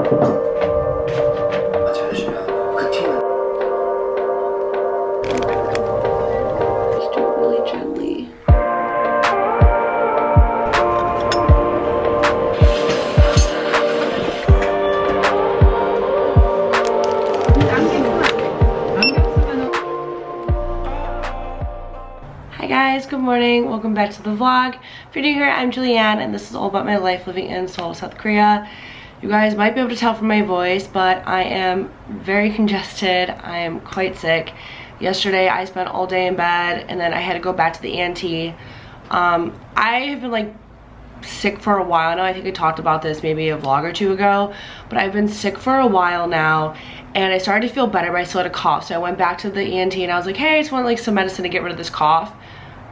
Just do it really gently. Hi guys, good morning. Welcome back to the vlog. If you're new here, I'm Julianne and this is all about my life living in Seoul, South Korea. You guys might be able to tell from my voice, but I am very congested. I am quite sick. Yesterday I spent all day in bed and then I had to go back to the auntie. I have been like sick for a while now. I think I talked about this maybe a vlog or two ago, but I've been sick for a while now and I started to feel better, but I still had a cough. So I went back to the auntie and I was like, hey, I just want like some medicine to get rid of this cough.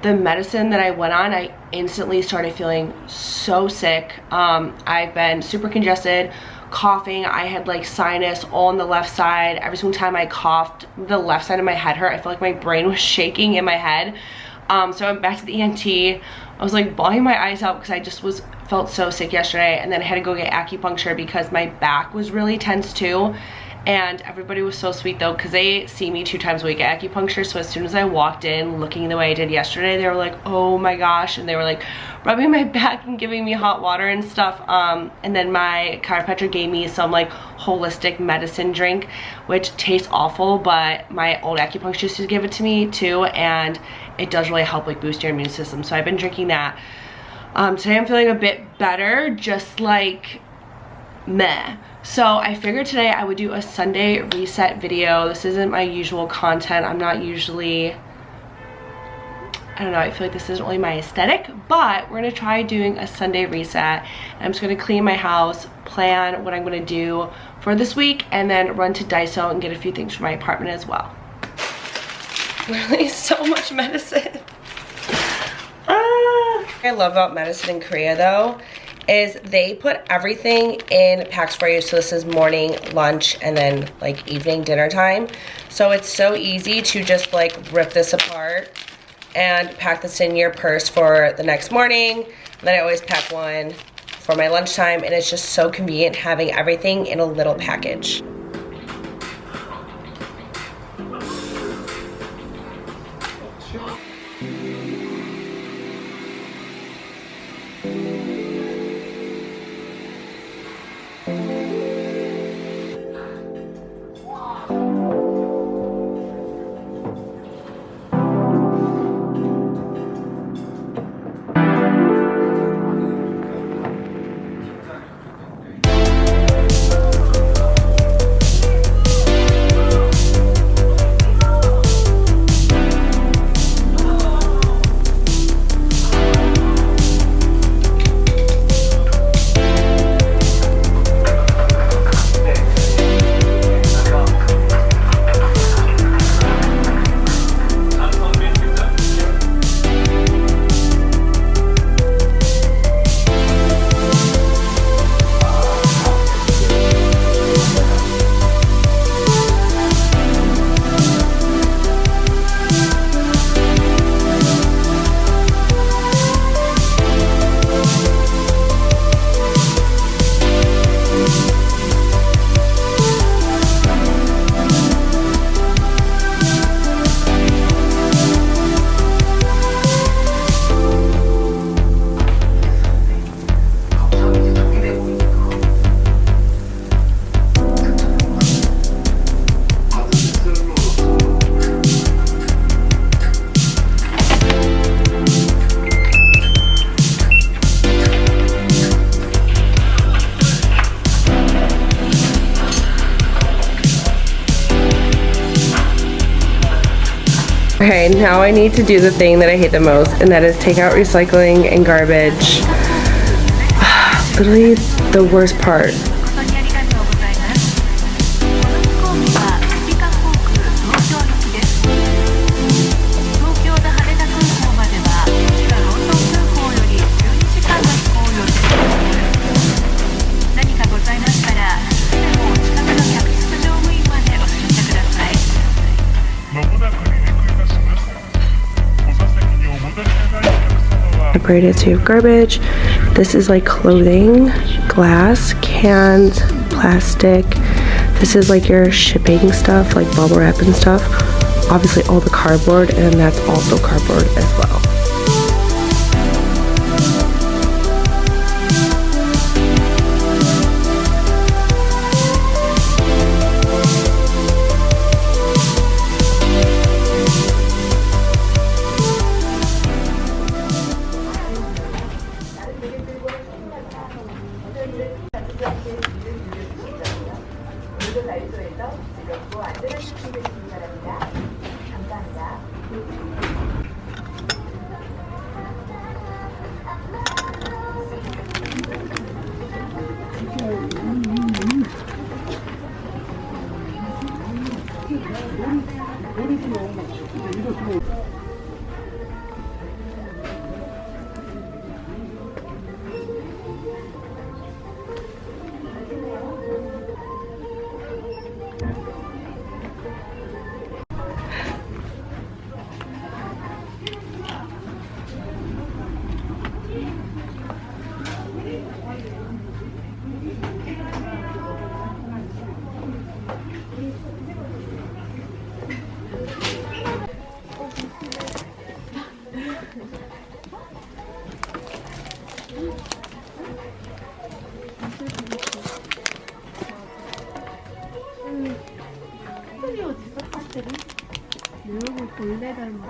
The medicine that I went on, I instantly started feeling so sick. I've been super congested, coughing. I had like sinus all on the left side. Every single time I coughed, the left side of my head hurt. I felt like my brain was shaking in my head. So I went back to the ENT. I was like bawling my eyes out because I just felt so sick yesterday, and then I had to go get acupuncture because my back was really tense too. And everybody was so sweet though, because they see me 2 times a week at acupuncture. So as soon as I walked in looking the way I did yesterday, they were like, oh my gosh. And they were like rubbing my back and giving me hot water and stuff. And then my chiropractor gave me some like holistic medicine drink, which tastes awful, but my old acupuncturist used to give it to me too. And it does really help like boost your immune system. So I've been drinking that. Today I'm feeling a bit better, just like meh. So I figured today I would do a Sunday reset video. This isn't my usual content. I'm not usually, I don't know, I feel like this isn't really my aesthetic, but we're gonna try doing a Sunday reset. I'm just gonna clean my house, plan what I'm gonna do for this week, and then run to Daiso and get a few things for my apartment as well. Really, so much medicine. What I love about medicine in Korea though is they put everything in packs for you. So this is morning, lunch, and then like evening dinner time. So it's so easy to just like rip this apart and pack this in your purse for the next morning. And then I always pack one for my lunchtime, and it's just so convenient having everything in a little package. Okay, now I need to do the thing that I hate the most, and that is take out recycling and garbage. Literally the worst part. Separated, so you have garbage. This is like clothing, glass, cans, plastic. This is like your shipping stuff, like bubble wrap and stuff. Obviously all the cardboard, and that's also cardboard as well. daiso에서 즐겁고 안전한 쇼핑 되시기 바랍니다. 감사합니다. 이러고 벌레 닮았어.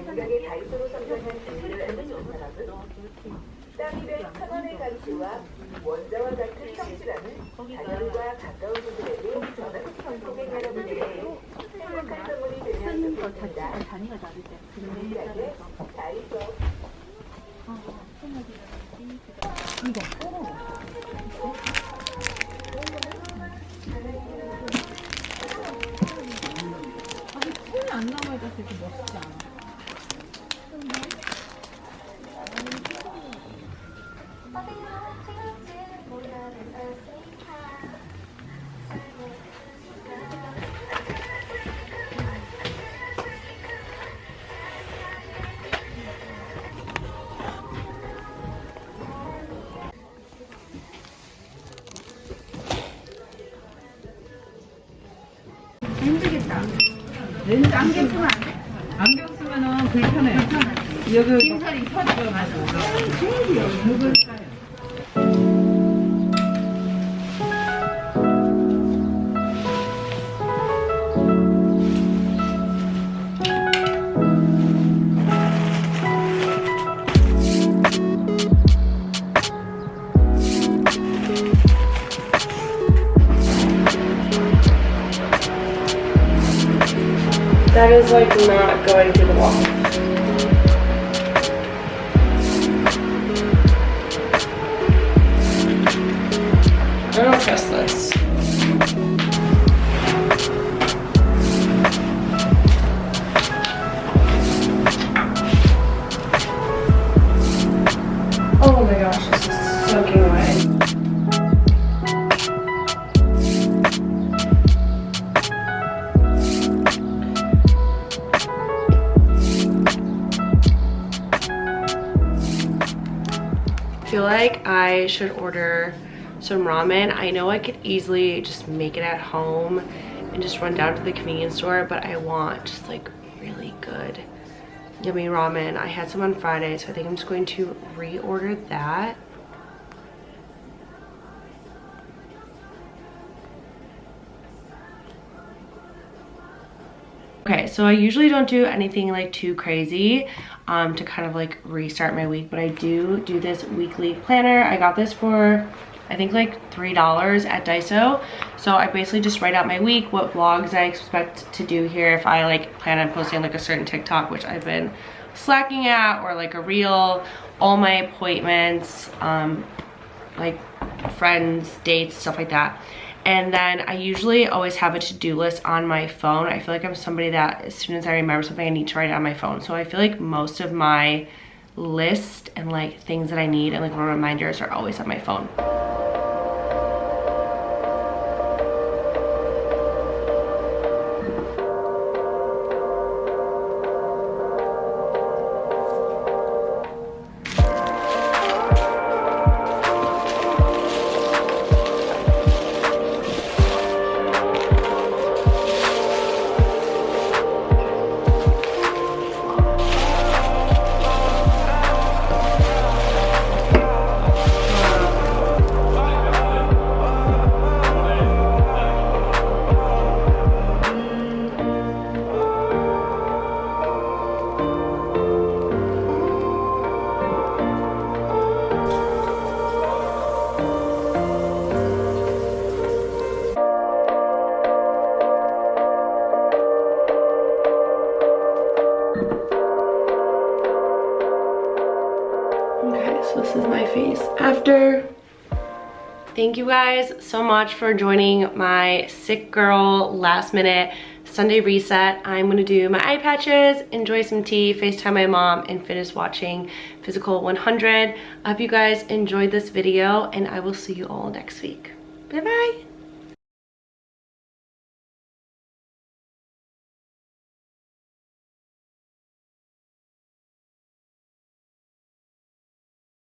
지역의 다이소로 선정한 재료를 알려주는 사람은 땀이된 천원의 가치와 원자와 같은 성질함은 자연과 가까운 분들에게 전하는 고객 여러분에게 행복한 선물이 되면 좋겠습니다. 단위가 다를 때. 유일하게 다이소. 손이 안 나와야 되게 멋있지 않아? 힘들겠다. 렌즈 안경 쓰면 안 돼. 안경 쓰면은 불편해. 여기 흰살이 터져. 맞아. 제일이요. 이걸 까요. That is like not going through the wall. I don't trust this. Oh my gosh, this is soaking wet. I feel like I should order some ramen. I know I could easily just make it at home and just run down to the convenience store, but I want just like really good yummy ramen. I had some on Friday, so I think I'm just going to reorder that. Okay, so I usually don't do anything like too crazy to kind of like restart my week, but I do this weekly planner. I got this for I think like $3 at Daiso. So I basically just write out my week, what vlogs I expect to do here if I like plan on posting like a certain TikTok, which I've been slacking at, or like a reel, all my appointments, like friends, dates, stuff like that. And then I usually always have a to-do list on my phone. I feel like I'm somebody that as soon as I remember something, I need to write it on my phone. So I feel like most of my list and like things that I need, and like reminders are always on my phone. So this is my face after. Thank you guys so much for joining my sick girl last minute Sunday reset. I'm gonna do my eye patches, enjoy some tea, FaceTime my mom, and finish watching Physical 100. I hope you guys enjoyed this video, and I will see you all next week. Bye bye.